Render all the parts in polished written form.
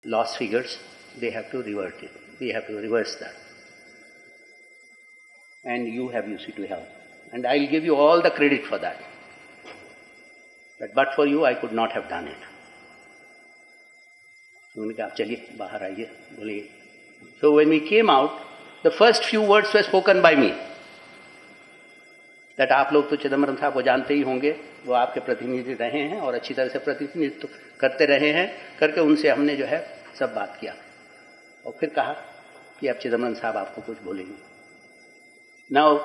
lost figures, they have to revert it. We have to reverse that. And you have UC to help. And I'll give you all the credit for that. But for you, I could not have done it. So when we came out, the first few words were spoken by me. That आप लोग तो चिदम्बरम साहब को जानते ही होंगे, वो आपके प्रतिनिधि रहे हैं और अच्छी तरह से प्रतिनिधित्व करते रहे हैं, करके उनसे हमने जो है सब बात किया और फिर कहा कि अब चिदम्बरम साहब आपको कुछ बोलेंगे. Now,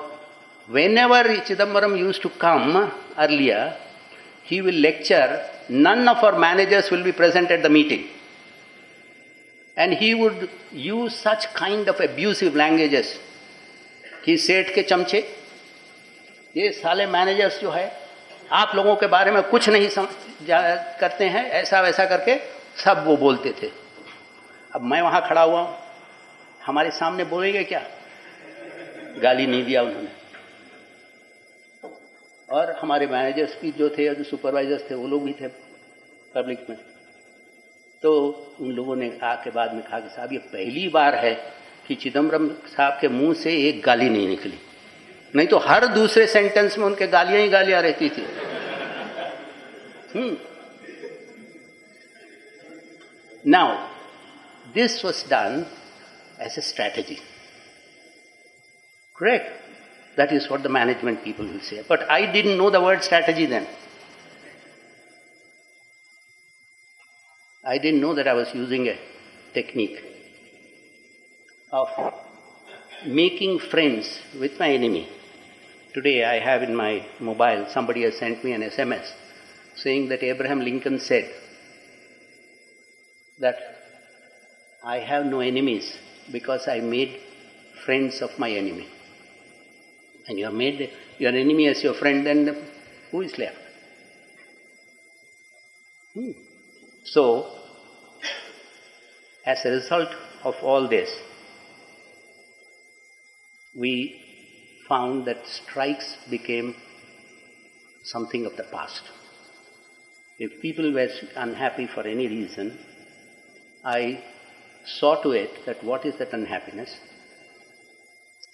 whenever Chidambaram used to come earlier, he will lecture, none of our managers will be present at the meeting. And he would use such kind of abusive languages. He said के चमचे, ये साले managers जो है आप लोगों के बारे में कुछ नहीं करते हैं, ऐसा वैसा करके सब वो बोलते थे. अब मैं वहाँ खड़ा हुआ हूँ, हमारे सामने बोलेंगे क्या? गाली नहीं दिया उन्होंने. और हमारे मैनेजर्स भी जो थे, जो सुपरवाइजर्स थे, वो लोग भी थे पब्लिक में. तो उन लोगों ने आके बाद में कहा कि साहब ये पहली बार है कि चिदम्बरम साहब के मुंह से एक गाली नहीं निकली, नहीं तो हर दूसरे सेंटेंस में उनके गालियां ही गालियां रहती थी. Now, this was done as a strategy. Correct? That is what the management people will say. But I didn't know the word strategy then. I didn't know that I was using a technique of making friends with my enemy. Today I have in my mobile, somebody has sent me an SMS saying that Abraham Lincoln said that I have no enemies because I made friends of my enemy. And you have made your enemy as your friend, then who is left? So, as a result of all this, we found that strikes became something of the past. If people were unhappy for any reason, I saw to it that what is that unhappiness.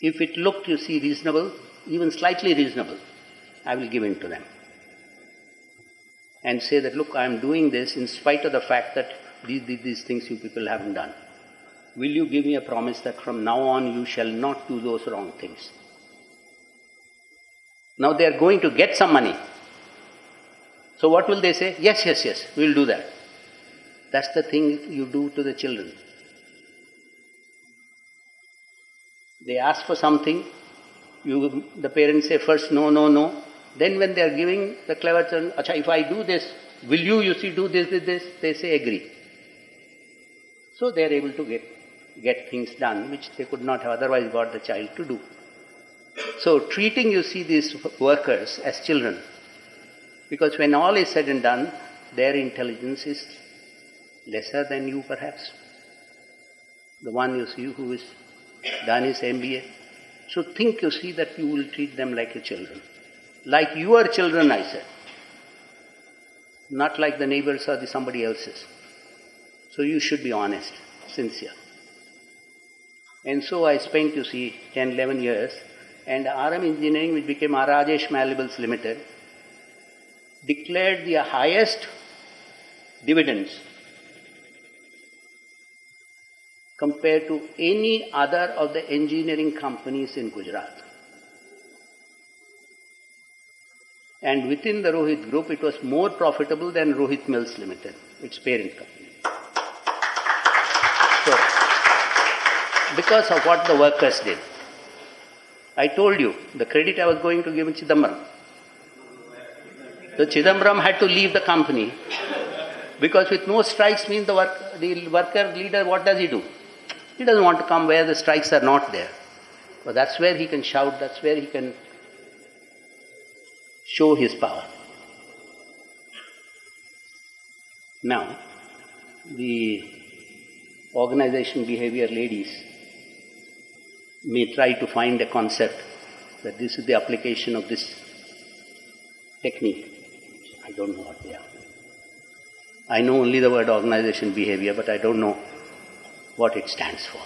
If it looked, you see, reasonable, even slightly reasonable, I will give in to them. And say that, look, I am doing this in spite of the fact that these things you people haven't done. Will you give me a promise that from now on you shall not do those wrong things? Now they are going to get some money. So what will they say? Yes, yes, yes, we will do that. That's the thing you do to the children. They ask for something, the parents say first no, no, no. Then when they are giving the clever children, Acha, if I do this, will you see, do this, they say agree. So they are able to get things done which they could not have otherwise got the child to do. So treating, you see, these workers as children, because when all is said and done, their intelligence is lesser than you perhaps. The one you see who is done his MBA. So think, you see, that you will treat them like your children. Like your children, I said. Not like the neighbors or somebody else's. So you should be honest, sincere. And so I spent, you see, 10, 11 years, and RM Engineering, which became Rajesh Malleables Limited, declared the highest dividends compared to any other of the engineering companies in Gujarat. And within the Rohit Group, it was more profitable than Rohit Mills Limited, its parent company. So, because of what the workers did. I told you, the credit I was going to give to Chidambaram. So Chidambaram had to leave the company because with no strikes means the worker leader, what does he do? He doesn't want to come where the strikes are not there. But that's where he can shout, that's where he can show his power. Now, the organization behavior ladies may try to find a concept that this is the application of this technique. I don't know what they are. I know only the word organization behavior, but I don't know what it stands for.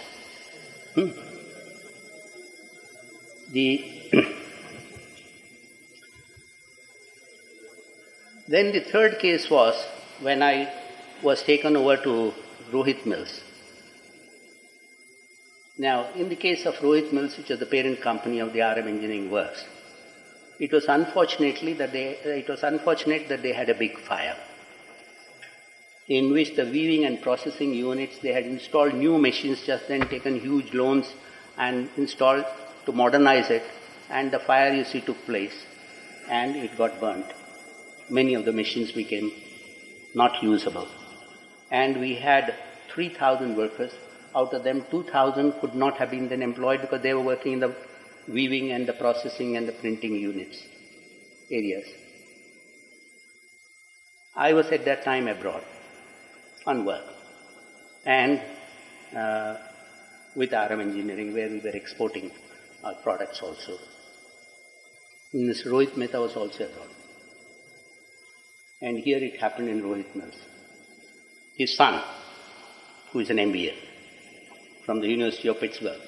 Then the third case was when I was taken over to Rohit Mills. Now, in the case of Rohit Mills, which is the parent company of the RM Engineering Works, it was unfortunate that they had a big fire, in which the weaving and processing units, they had installed new machines, just then taken huge loans and installed to modernize it, and the fire, you see, took place, and it got burnt. Many of the machines became not usable. And we had 3,000 workers. Out of them, 2,000 could not have been then employed because they were working in the weaving and the processing and the printing units areas. I was at that time abroad on work, and with RM Engineering, where we were exporting our products also. Mr. Rohit Mehta was also abroad. And here it happened in Rohit Mills. His son, who is an MBA from the University of Pittsburgh,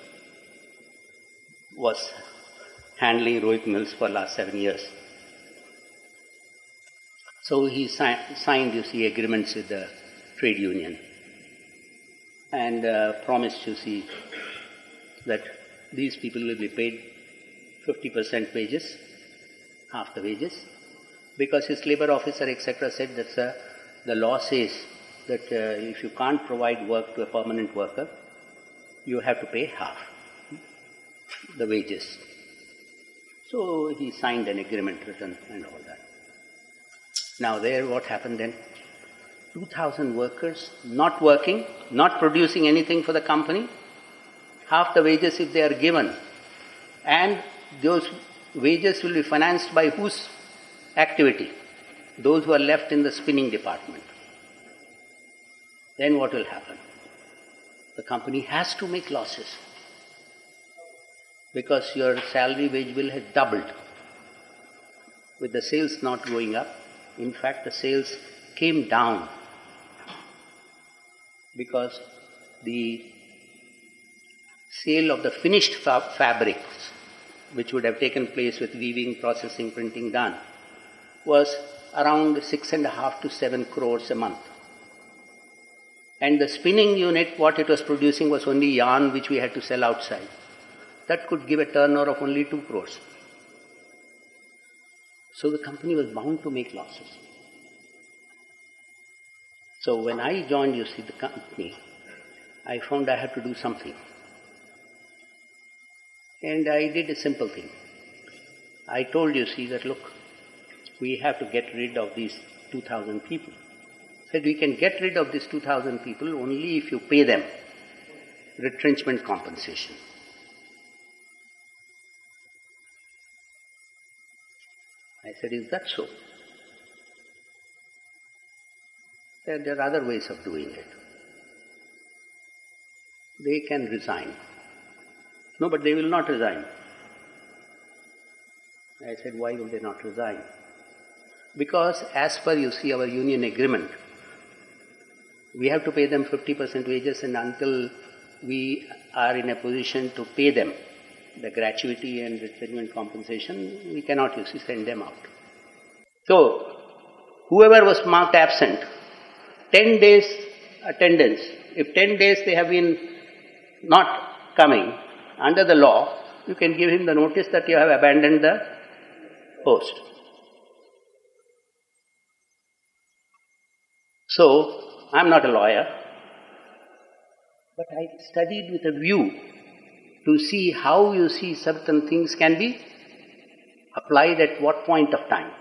was handling Rohit Mills for the last 7 years. So he signed, you see, agreements with the trade union and promised, you see, that these people will be paid 50% wages, half the wages, because his labor officer, etc., said that the law says that if you can't provide work to a permanent worker, you have to pay half the wages. So he signed an agreement written and all that. Now there, what happened then? 2,000 workers not working, not producing anything for the company, half the wages if they are given, and those wages will be financed by whose activity? Those who are left in the spinning department. Then what will happen? The company has to make losses because your salary wage bill has doubled. With the sales not going up, in fact the sales came down because the sale of the finished fabrics, which would have taken place with weaving, processing, printing done, was around 6.5 to 7 crores a month. And the spinning unit, what it was producing was only yarn which we had to sell outside. That could give a turnover of only 2 crores. So the company was bound to make losses. So when I joined, you see, the company, I found I had to do something. And I did a simple thing. I told, you see, that look, we have to get rid of these 2,000 people. Said we can get rid of these 2,000 people only if you pay them retrenchment compensation. I said, is that so? There are other ways of doing it. They can resign. No, but they will not resign. I said, why will they not resign? Because as per, you see, our union agreement, we have to pay them 50% wages, and until we are in a position to pay them the gratuity and retrenchment compensation, we cannot, you see, send them out. So, whoever was marked absent, 10 days attendance, if 10 days they have been not coming, under the law, you can give him the notice that you have abandoned the post. So, I am not a lawyer, but I studied with a view to see how, you see, certain things can be applied at what point of time.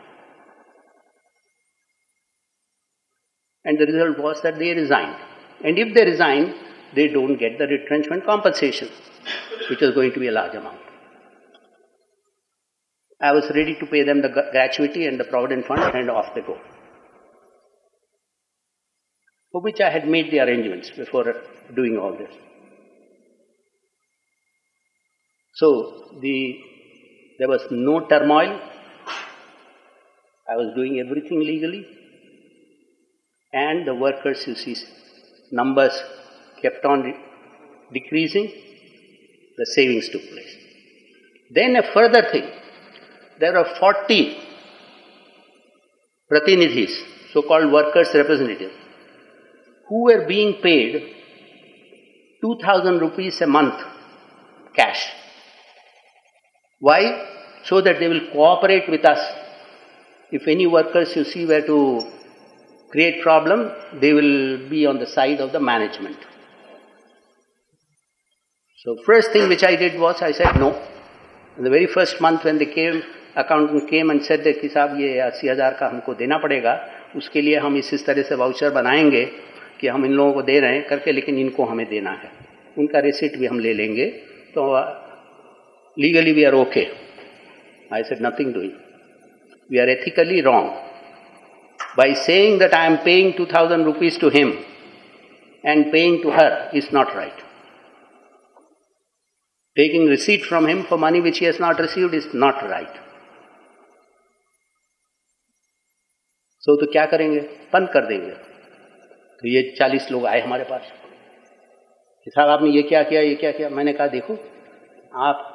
And the result was that they resigned. And if they resign, they don't get the retrenchment compensation, which is going to be a large amount. I was ready to pay them the gratuity and the provident fund, and off they go. For which I had made the arrangements before doing all this. So, there was no turmoil. I was doing everything legally. and the workers, you see, numbers kept on decreasing, the savings took place. Then a further thing, there are 40 pratinidhis, so-called workers' representatives, who were being paid 2,000 rupees a month cash. Why? So that they will cooperate with us. If any workers, you see, were to create problem, they will be on the side of the management. So first thing which I did was, I said no. In the very first month when they came, accountant came and said that कि साहब ये 80,000 का हमको देना पड़ेगा, उसके लिए हम इस तरह से वाउचर बनाएंगे कि हम इन लोगों को दे रहे हैं करके, लेकिन इनको हमें देना है, उनका रिसिट भी हम ले लेंगे, तो legally we are okay. I said nothing doing. We are ethically wrong. By saying that I am paying 2,000 rupees to him and paying to her is not right. Taking receipt from him for money which he has not received is not right. So तो क्या करेंगे? बंद कर देंगे. तो ये 40 लोग आए हमारे पास कि साहब आपने ये क्या किया, ये क्या किया. मैंने कहा देखो, आप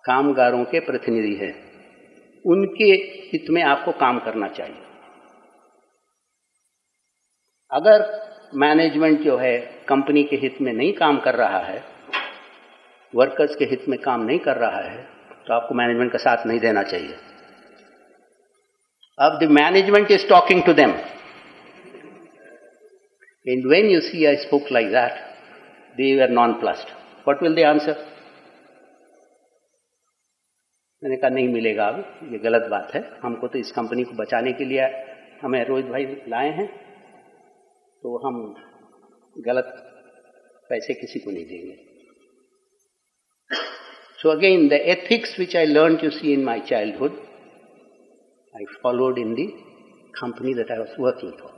कामगारों के प्रतिनिधि हैं, उनके हित में आपको काम करना चाहिए. अगर मैनेजमेंट जो है कंपनी के हित में नहीं काम कर रहा है, वर्कर्स के हित में काम नहीं कर रहा है, तो आपको मैनेजमेंट का साथ नहीं देना चाहिए. अब the management is talking to them, and when you see I spoke like that, they were nonplussed. What will they answer? मैंने कहा नहीं मिलेगा, अब ये गलत बात है. हमको तो इस कंपनी को बचाने के लिए हमें रोहित भाई लाए हैं, तो हम गलत पैसे किसी को नहीं देंगे. So again, the ethics which I learned, you see, in my childhood, I followed in the company that I was working for.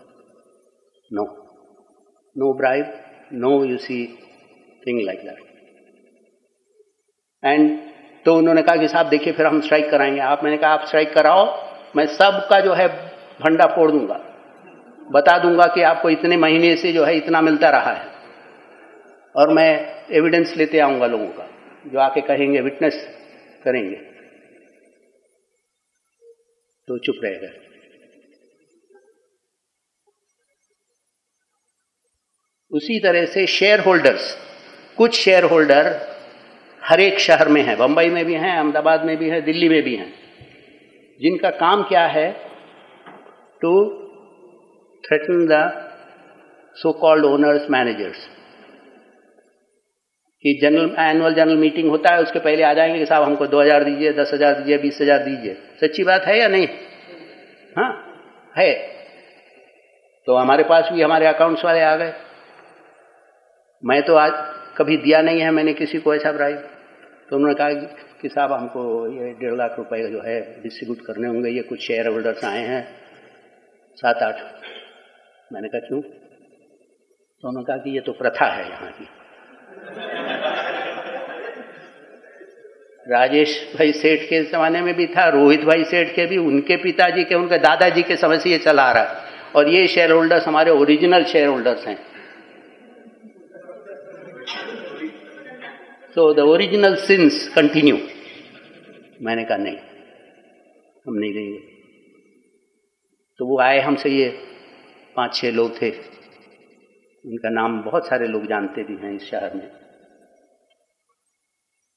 No bribe, no, you see, thing like that. And तो उन्होंने कहा कि साहब देखिए फिर हम strike कराएंगे. मैंने कहा आप स्ट्राइक कराओ, मैं सबका जो है भंडा फोड़ दूंगा, बता दूंगा कि आपको इतने महीने से जो है इतना मिलता रहा है, और मैं एविडेंस लेते आऊंगा लोगों का, जो आके कहेंगे, विटनेस करेंगे. तो चुप रह गए. उसी तरह से शेयर होल्डर्स, कुछ शेयर होल्डर हर एक शहर में है, बंबई में भी हैं, अहमदाबाद में भी है, दिल्ली में भी हैं, जिनका काम क्या है, to threaten the so called owners managers. कि एनुअल जनरल मीटिंग होता है, उसके पहले आ जाएंगे कि साहब हमको 2,000 दीजिए, 10,000 दीजिए, 20,000 दीजिए. सच्ची बात है या नहीं? हाँ है. तो हमारे पास भी हमारे अकाउंट्स वाले आ गए. मैं तो आज कभी दिया नहीं है मैंने किसी को ऐसा ब्राइब. तो उन्होंने कहा कि साहब हमको ये 1.5 लाख रुपए जो है डिस्ट्रीब्यूट करने होंगे, ये कुछ शेयर होल्डर्स आए हैं 7-8. मैंने कहा क्यों? तो उन्होंने कहा कि ये तो प्रथा है यहाँ की. राजेश भाई सेठ के जमाने में भी था, रोहित भाई सेठ के भी, उनके पिताजी के, उनके दादाजी के समय से ये चला आ रहा है, और ये शेयर होल्डर्स हमारे ओरिजिनल शेयर होल्डर्स हैं. So the original sins continue. मैंने कहा नहीं, हम नहीं देंगे. तो वो आए हमसे, ये 5-6 लोग थे, उनका नाम बहुत सारे लोग जानते भी हैं इस शहर में.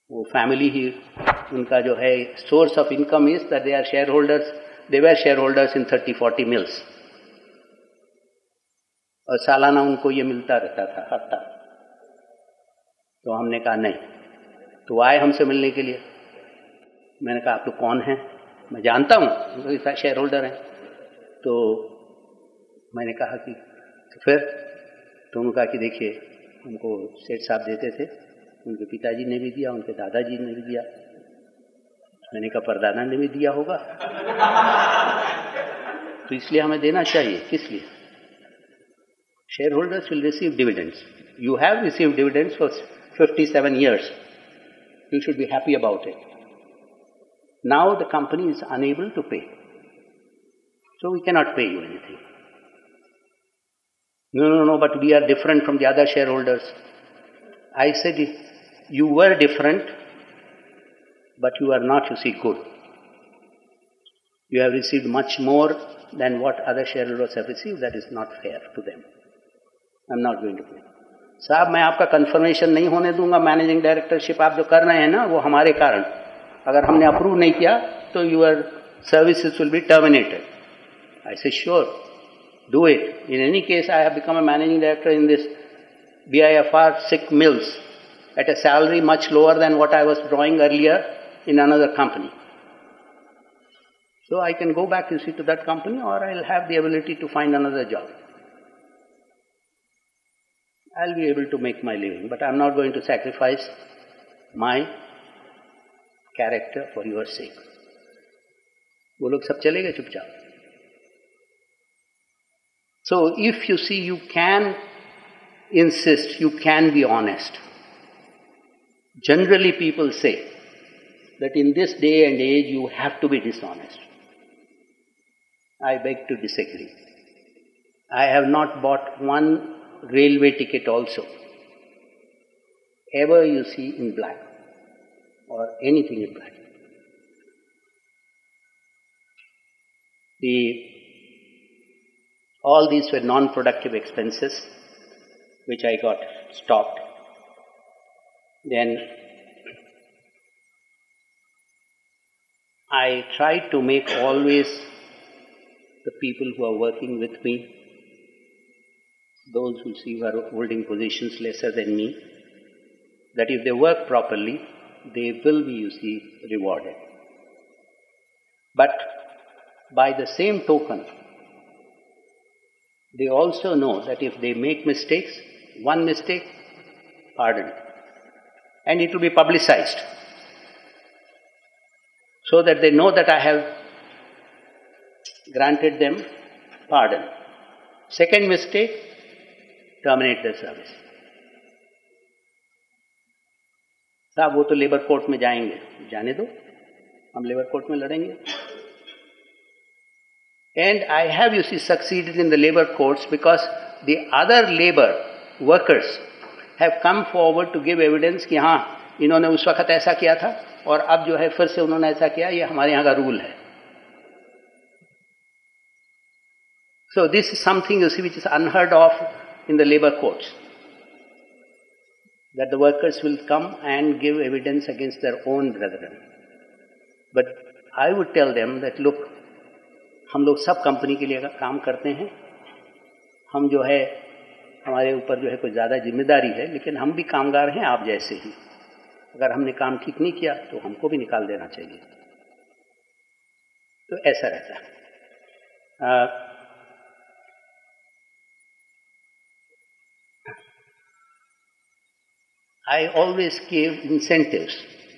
वो फैमिली ही उनका जो है source of income is that they are shareholders. They were shareholders in 30-40 mills, और सालाना उनको ये मिलता रहता था हफ्ता. तो हमने कहा नहीं. तो आए हमसे मिलने के लिए. मैंने कहा आप लोग कौन हैं? मैं जानता हूँ शेयर होल्डर हैं. तो मैंने कहा कि तो फिर तो उन्होंने कहा कि देखिए हमको सेठ साहब देते थे, उनके पिताजी ने भी दिया, उनके दादाजी ने भी दिया. मैंने कहा परदादा ने भी दिया होगा, तो इसलिए हमें देना चाहिए. किस लिए? Shareholders will receive dividends. You have received dividends for 57 years. You should be happy about it. Now the company is unable to pay. So we cannot pay you anything. No, but we are different from the other shareholders. I said, you were different, but you are not, you see, good. You have received much more than what other shareholders have received. That is not fair to them. I'm not going to pay. साहब, मैं आपका confirmation नहीं होने दूंगा. Managing directorship आप जो कर रहे हैं ना, वो हमारे कारण. अगर हमने अप्रूव नहीं किया तो your services will be terminated. I say sure, do it. In any case, I have become a managing director in this BIFR 6 mills at a salary much lower than what I was drawing earlier in another company. So I can go back, you see, to that company, or I'll have the ability to find another job. I'll be able to make my living, but I'm not going to sacrifice my character for your sake. वो लोग सब चले गए चुपचाप. So if you see, you can insist, you can be honest. Generally people say that in this day and age you have to be dishonest. I beg to disagree. I have not bought one railway ticket also, ever, you see, in black or anything in black. All these were non-productive expenses which I got stopped. Then I tried to make always the people who are working with me, those who see who are holding positions lesser than me, that if they work properly, they will be, you see, rewarded. But by the same token, they also know that if they make mistakes, one mistake, pardoned. And it will be publicized, so that they know that I have granted them pardon. Second mistake, terminate their service. साहब वो तो labour court में जाएंगे, जाने दो, हम labour court में लड़ेंगे. And I have, you see, succeeded in the labor courts because the other labor workers have come forward to give evidence कि हाँ, इन्होंने उस वक्त ऐसा किया था और अब जो है फिर से उन्होंने ऐसा किया, ये हमारे यहाँ का रूल है. So this is something, you see, which is unheard of in the labor courts, that the workers will come and give evidence against their own brethren. But I would tell them that, look, हम लोग सब company के लिए काम करते हैं, हम जो है हमारे ऊपर जो है कोई ज़्यादा जिम्मेदारी है, लेकिन हम भी कामगार हैं आप जैसे ही. अगर हमने काम ठीक नहीं किया तो हमको भी निकाल देना चाहिए. तो ऐसा रहता है. I always give incentives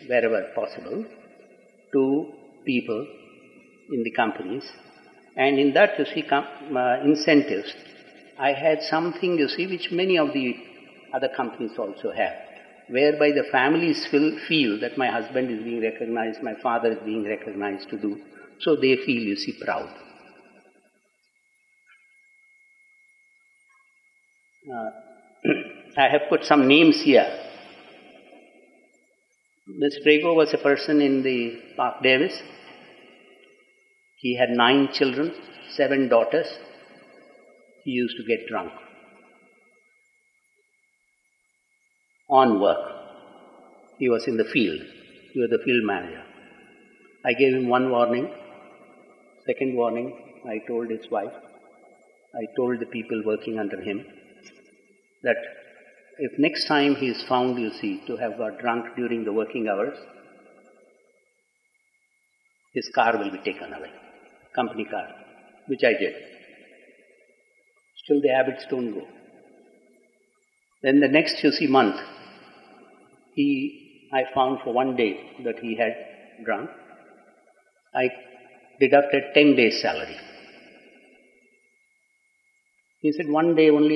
wherever possible to people in the companies, and in that, you see, incentives, I had something, you see, which many of the other companies also have, whereby the families feel that my husband is being recognized, my father is being recognized to do, so they feel, you see, proud. I have put some names here. Mr. Prego was a person in the Park Davis. He had 9 children, 7 daughters. He used to get drunk on work. He was in the field. He was the field manager. I gave him one warning. Second warning, I told his wife, I told the people working under him that if next time he is found, you see, to have got drunk during the working hours, his car will be taken away, company car, which I did. Still the habits don't go. Then the next, you see, month, I found for one day that he had drunk. I deducted 10 days' salary. He said, one day only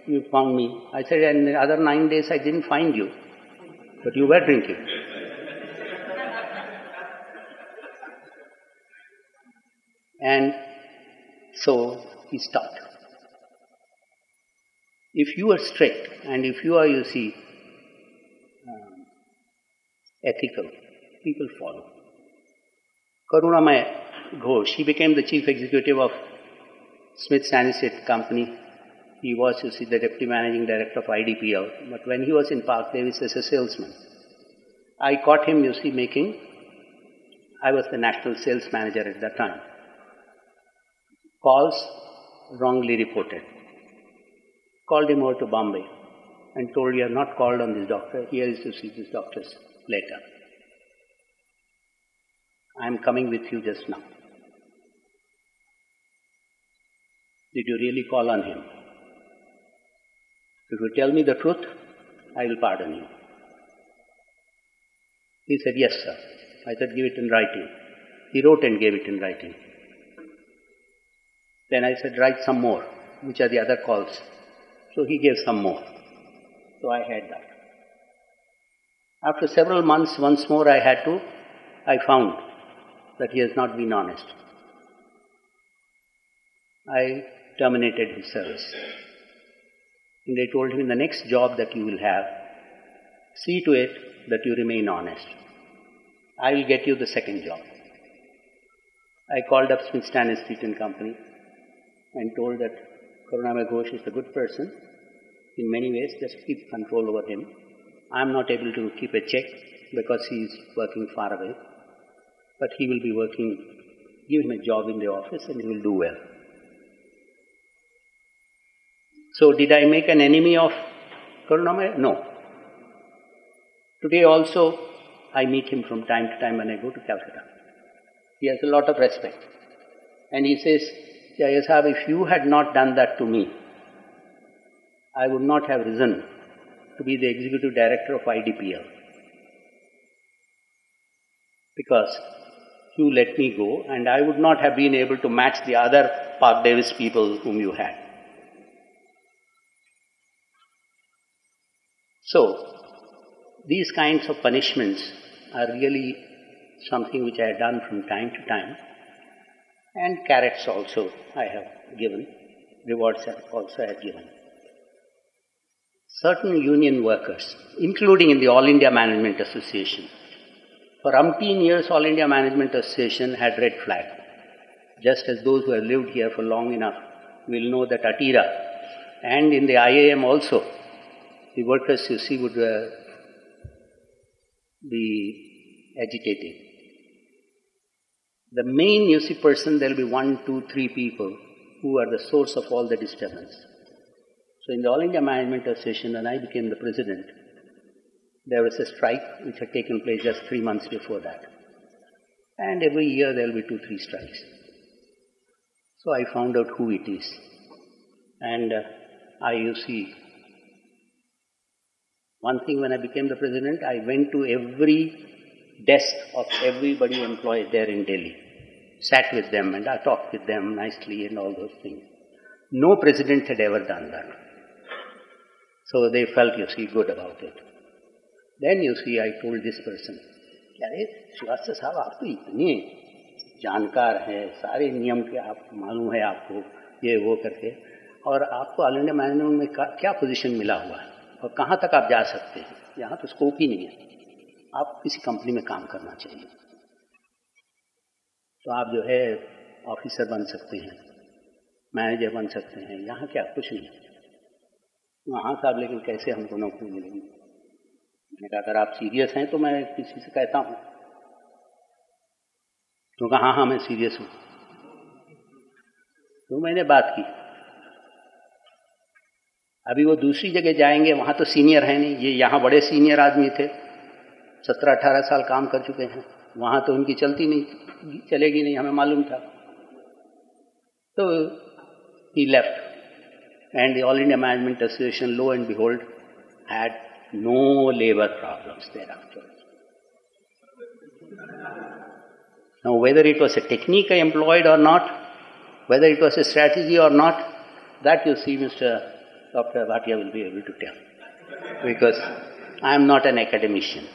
you found me. I said, and the other 9 days I didn't find you, but you were drinking. And so he stopped. if you are strict and if you are, you see, ethical, people follow. Karunamay Ghosh, he became the chief executive of Smith Stansted Company. He was, you see, the deputy managing director of IDPL. But when he was in Park Davis as a salesman, I caught him, you see, I was the national sales manager at that time. Calls wrongly reported. Called him over to Bombay and told, you have not called on this doctor. Here is to see this doctor's letter. I am coming with you just now. Did you really call on him? If you tell me the truth, I will pardon you. He said, yes, sir. I said, give it in writing. He wrote and gave it in writing. Then I said, write some more. Which are the other calls? So he gave some more. So I had that. After several months, once more I found that he has not been honest. I terminated his service. And I told him, in the next job that you will have, see to it that you remain honest. I will get you the second job. I called up Smith Stansted Company and told that Karunamay Ghosh is a good person. In many ways, just keep control over him. I am not able to keep a check because he is working far away. But he will be working, give him a job in the office and he will do well. So did I make an enemy of Karunamay? No. Today also, I meet him from time to time when I go to Calcutta. He has a lot of respect. And he says, Iyer Sahab, if you had not done that to me, I would not have risen to be the executive director of IDPL. Because you let me go and I would not have been able to match the other Park Davis people whom you had. So, these kinds of punishments are really something which I have done from time to time. And carrots also I have given, rewards also I have given. Certain union workers, including in the All India Management Association, for umpteen years All India Management Association had red flag. Just as those who have lived here for long enough will know that Atira and in the IAM also, the workers, you see, would be agitating. The main, you see, person, there will be 1, 2, 3 people who are the source of all the disturbance. So in the All India Management Association, when I became the president, there was a strike which had taken place just 3 months before that. And every year there will be 2, 3 strikes. So I found out who it is. And you see, one thing when I became the president, I went to every desk of everybody employed there in Delhi, sat with them and I talked with them nicely and all those things. No president had ever done that. So they felt, you see, good about it. Then, you see, I told this person, अरे श्रीवास्तव साहब आप तो इतने जानकार हैं, सारे नियम के आप मालूम है आपको, ये वो करके, और आपको ऑल इंडिया मैनेजमेंट में क्या पोजीशन मिला हुआ है और कहाँ तक आप जा सकते हैं, यहाँ तो स्कोप ही नहीं है, आप किसी कंपनी में काम करना चाहिए, तो आप जो है ऑफिसर बन सकते हैं, मैनेजर बन सकते हैं, यहाँ क्या कुछ नहीं है। हाँ साहब, लेकिन कैसे हमको नौकरी मिलेगी? मैंने कहा अगर आप सीरियस हैं तो मैं किसी से कहता हूँ, तो कहा हाँ मैं सीरियस हूँ। तो मैंने बात की। अभी वो दूसरी जगह जाएंगे, वहाँ तो सीनियर है नहीं, ये यहाँ बड़े सीनियर आदमी थे, 17-18 साल काम कर चुके हैं, वहाँ तो उनकी चलती नहीं, चलेगी नहीं, हमें मालूम था। तो he left and the All India Management Association, lo and behold, had no labor problems thereafter. Now whether it was a technique I employed or not, whether it was a strategy or not, that you see Mr. Dr. Bhatia will be able to tell, because I am not an academician.